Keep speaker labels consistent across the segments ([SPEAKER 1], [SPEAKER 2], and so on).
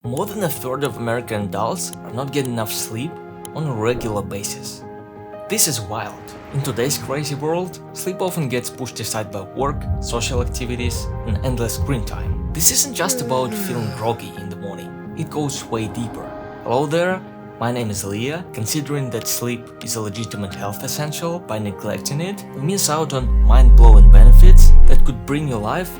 [SPEAKER 1] More than a third of American adults are not getting enough sleep on a regular basis. This is wild. In today's crazy world, sleep often gets pushed aside by work, social activities, and endless screen time. This isn't just about feeling groggy in the morning, it goes way deeper. Hello there, my name is Leah. Considering that sleep is a legitimate health essential, by neglecting it, we miss out on mind-blowing benefits that could bring your life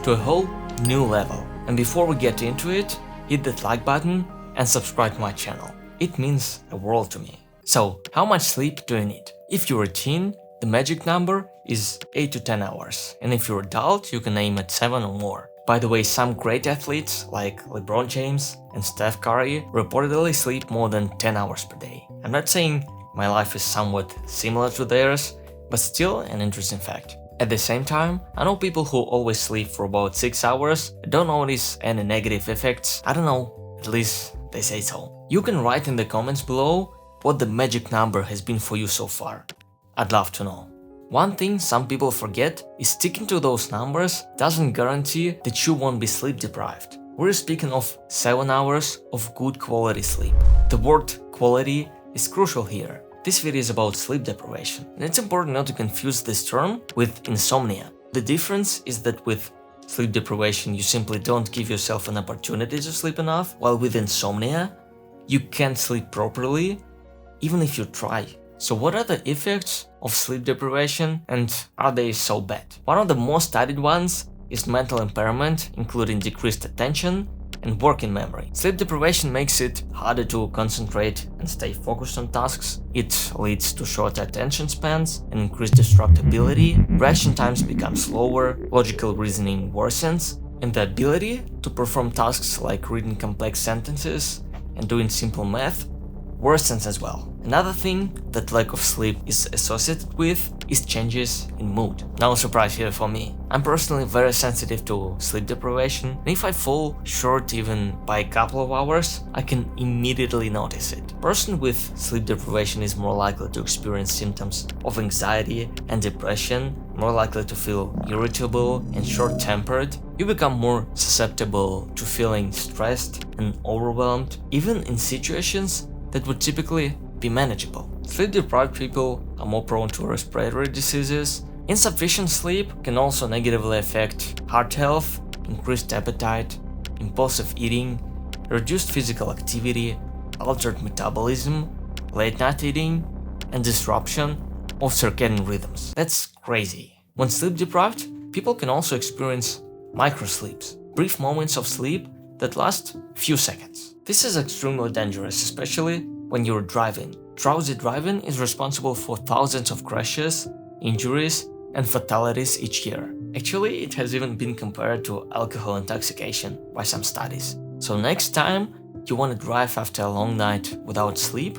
[SPEAKER 1] to a whole new level. And before we get into it, hit that like button and subscribe to my channel. It means the world to me. So, how much sleep do you need? If you're a teen, the magic number is 8 to 10 hours. And if you're an adult, you can aim at 7 or more. By the way, some great athletes like LeBron James and Steph Curry reportedly sleep more than 10 hours per day. I'm not saying my life is somewhat similar to theirs, but still an interesting fact. At the same time, I know people who always sleep for about 6 hours, don't notice any negative effects. I don't know, at least they say so. You can write in the comments below what the magic number has been for you so far. I'd love to know. One thing some people forget is sticking to those numbers doesn't guarantee that you won't be sleep deprived. We're speaking of 7 hours of good quality sleep. The word quality is crucial here. This video is about sleep deprivation, and it's important not to confuse this term with insomnia. The difference is that with sleep deprivation you simply don't give yourself an opportunity to sleep enough, while with insomnia you can't sleep properly even if you try. So what are the effects of sleep deprivation, and are they so bad? One of the most studied ones is mental impairment, including decreased attention and working memory. Sleep deprivation makes it harder to concentrate and stay focused on tasks. It leads to shorter attention spans and increased distractibility. Reaction times become slower, logical reasoning worsens, and the ability to perform tasks like reading complex sentences and doing simple math worsens as well. Another thing that lack of sleep is associated with is changes in mood. No surprise here for me. I'm personally very sensitive to sleep deprivation, and if I fall short even by a couple of hours, I can immediately notice it. A person with sleep deprivation is more likely to experience symptoms of anxiety and depression, more likely to feel irritable and short-tempered. You become more susceptible to feeling stressed and overwhelmed, even in situations that would typically be manageable. Sleep-deprived people are more prone to respiratory diseases. Insufficient sleep can also negatively affect heart health, increased appetite, impulsive eating, reduced physical activity, altered metabolism, late-night eating, and disruption of circadian rhythms. That's crazy. When sleep-deprived, people can also experience microsleeps, brief moments of sleep that last few seconds. This is extremely dangerous, especially when you're driving. Drowsy driving is responsible for thousands of crashes, injuries, and fatalities each year. Actually, it has even been compared to alcohol intoxication by some studies. So next time you want to drive after a long night without sleep,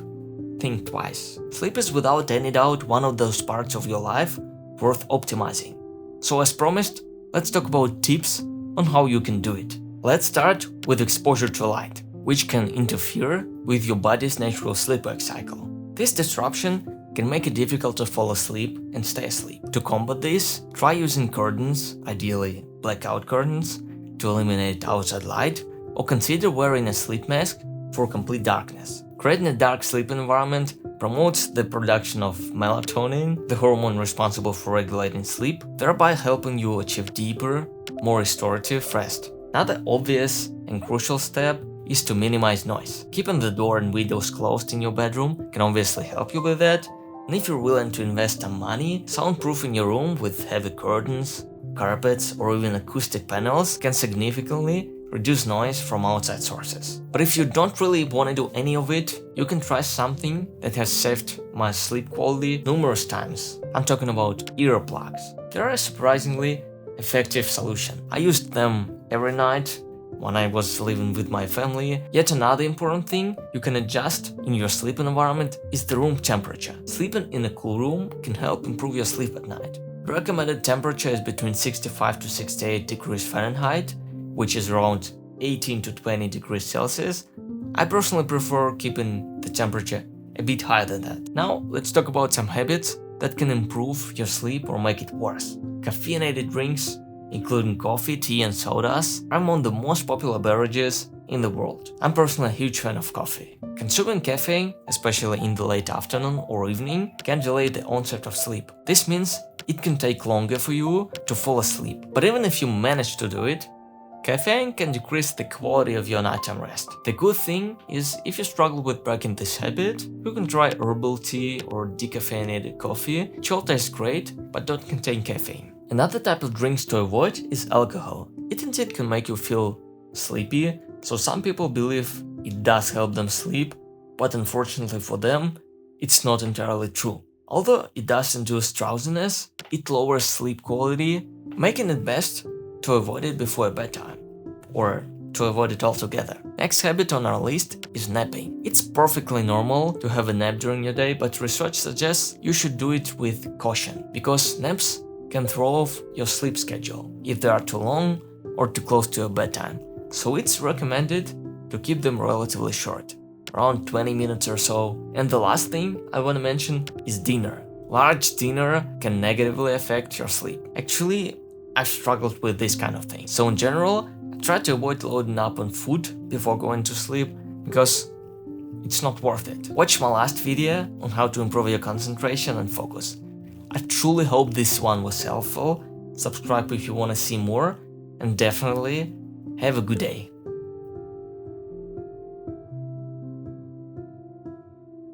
[SPEAKER 1] think twice. Sleep is without any doubt one of those parts of your life worth optimizing. So as promised, let's talk about tips on how you can do it. Let's start with exposure to light, which can interfere with your body's natural sleep-wake cycle. This disruption can make it difficult to fall asleep and stay asleep. To combat this, try using curtains, ideally blackout curtains, to eliminate outside light, or consider wearing a sleep mask for complete darkness. Creating a dark sleep environment promotes the production of melatonin, the hormone responsible for regulating sleep, thereby helping you achieve deeper, more restorative rest. Another obvious and crucial step is to minimize noise. Keeping the door and windows closed in your bedroom can obviously help you with that, and if you're willing to invest some money, soundproofing your room with heavy curtains, carpets, or even acoustic panels can significantly reduce noise from outside sources. But if you don't really want to do any of it, you can try something that has saved my sleep quality numerous times. I'm talking about earplugs. They're a surprisingly effective solution. I used them every night when I was living with my family. Yet another important thing you can adjust in your sleep environment is the room temperature. Sleeping in a cool room can help improve your sleep at night. The recommended temperature is between 65 to 68 degrees Fahrenheit, which is around 18 to 20 degrees Celsius. I personally prefer keeping the temperature a bit higher than that. Now let's talk about some habits that can improve your sleep or make it worse. Caffeinated drinks, including coffee, tea, and sodas, are among the most popular beverages in the world. I'm personally a huge fan of coffee. Consuming caffeine, especially in the late afternoon or evening, can delay the onset of sleep. This means it can take longer for you to fall asleep. But even if you manage to do it, caffeine can decrease the quality of your nighttime rest. The good thing is, if you struggle with breaking this habit, you can try herbal tea or decaffeinated coffee, which all taste great but don't contain caffeine. Another type of drinks to avoid is alcohol. It indeed can make you feel sleepy, so some people believe it does help them sleep, but unfortunately for them, it's not entirely true. Although it does induce drowsiness, it lowers sleep quality, making it best to avoid it before bedtime, or to avoid it altogether. Next habit on our list is napping. It's perfectly normal to have a nap during your day, but research suggests you should do it with caution, because naps can throw off your sleep schedule if they are too long or too close to your bedtime. So it's recommended to keep them relatively short, around 20 minutes or so. And the last thing I want to mention is dinner. Large dinner can negatively affect your sleep. Actually, I've struggled with this kind of thing. So in general, I try to avoid loading up on food before going to sleep because it's not worth it. Watch my last video on how to improve your concentration and focus. I truly hope this one was helpful. Subscribe if you want to see more, and definitely have a good day.